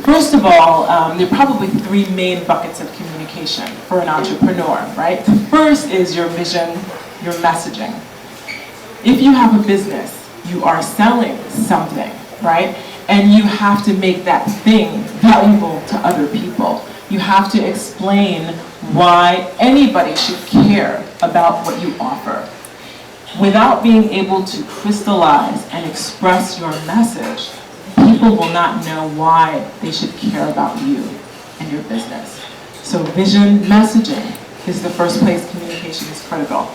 First of all, there are probably three main buckets of communication for an entrepreneur, right? The first is your vision, your messaging. If you have a business, you are selling something, right? And you have to make that thing valuable to other people. You have to explain why anybody should care about what you offer. Without being able to crystallize and express your message, people will not know why they should care about you and your business. So vision, messaging is the first place communication is critical.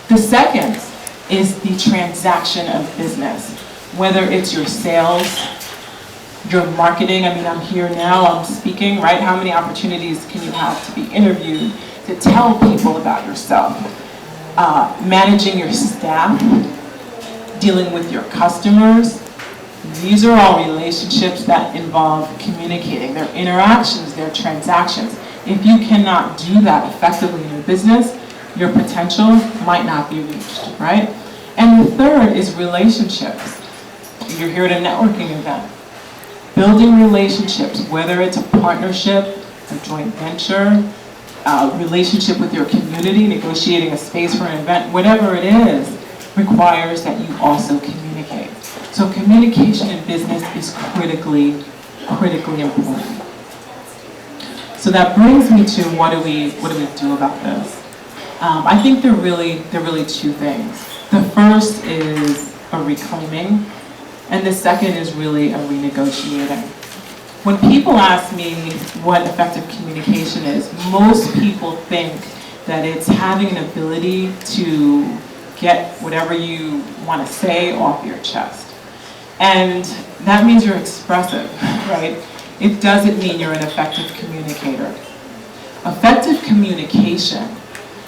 The second is the transaction of business. Whether it's your sales, your marketing, I mean, I'm here now, I'm speaking, right? How many opportunities can you have to be interviewed, to tell people about yourself? Managing your staff, dealing with your customers. These are all relationships that involve communicating. They're interactions, they're transactions. If you cannot do that effectively in your business, your potential might not be reached, right? And the third is relationships. You're here at a networking event. Building relationships, whether it's a partnership, a joint venture, relationship with your community, negotiating a space for an event, whatever it is, requires that you also communicate. So communication in business is critically important. So that brings me to what do we do about this? I think there are really two things. The first is a reclaiming, and the second is really a renegotiating. When people ask me what effective communication is, most people think that it's having an ability to get whatever you want to say off your chest. And that means you're expressive, right? It doesn't mean you're an effective communicator. Effective communication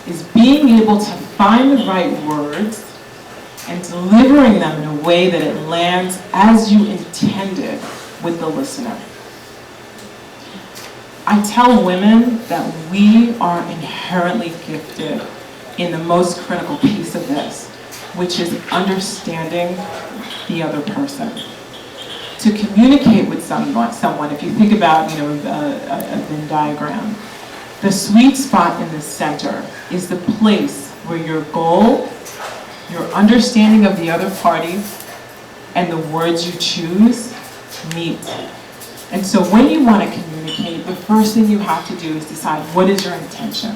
is being able to find the right words and delivering them in a way that it lands as you intended with the listener. I tell women that we are inherently gifted in the most critical piece of this, which is understanding the other person. To communicate with someone, if you think about a Venn diagram, the sweet spot in the center is the place where your goal, your understanding of the other party, and the words you choose meet. And so when you want to communicate, the first thing you have to do is decide what is your intention.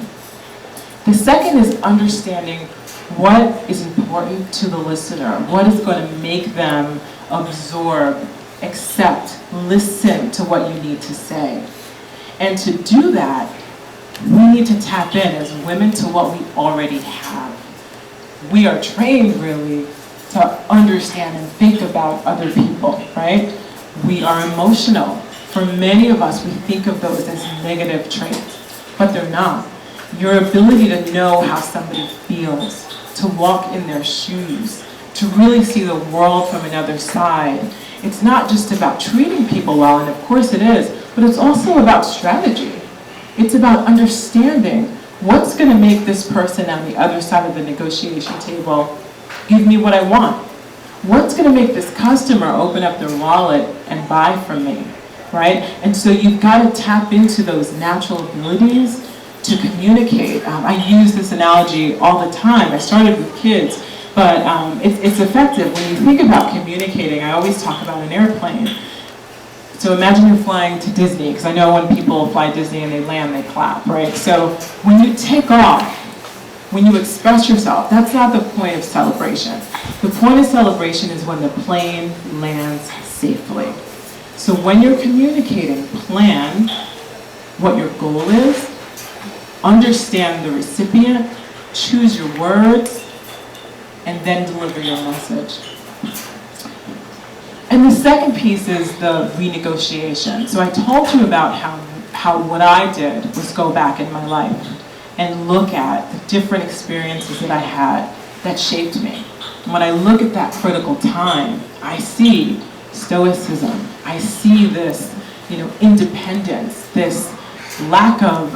The second is understanding what is important to the listener, what is going to make them absorb, accept, listen to what you need to say. And to do that, we need to tap in as women to what we already have. We are trained really to understand and think about other people, right? We are emotional. For many of us, we think of those as negative traits, but they're not. Your ability to know how somebody feels, to walk in their shoes, to really see the world from another side. It's not just about treating people well, and of course it is, but it's also about strategy. It's about understanding what's going to make this person on the other side of the negotiation table give me what I want. What's going to make this customer open up their wallet and buy from me, right? And so you've got to tap into those natural abilities to communicate. I use this analogy all the time. I started with kids, but it's effective. When you think about communicating, I always talk about an airplane. So imagine you're flying to Disney, because I know when people fly Disney and they land, they clap, right? So when you take off, when you express yourself, that's not the point of celebration. The point of celebration is when the plane lands safely. So when you're communicating, plan what your goal is, understand the recipient, choose your words, and then deliver your message. And the second piece is the renegotiation. So I told you about how what I did was go back in my life and look at the different experiences that I had that shaped me. And when I look at that critical time, I see stoicism. I see this, independence, this lack of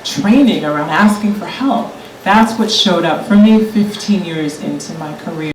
training around asking for help. That's what showed up for me 15 years into my career.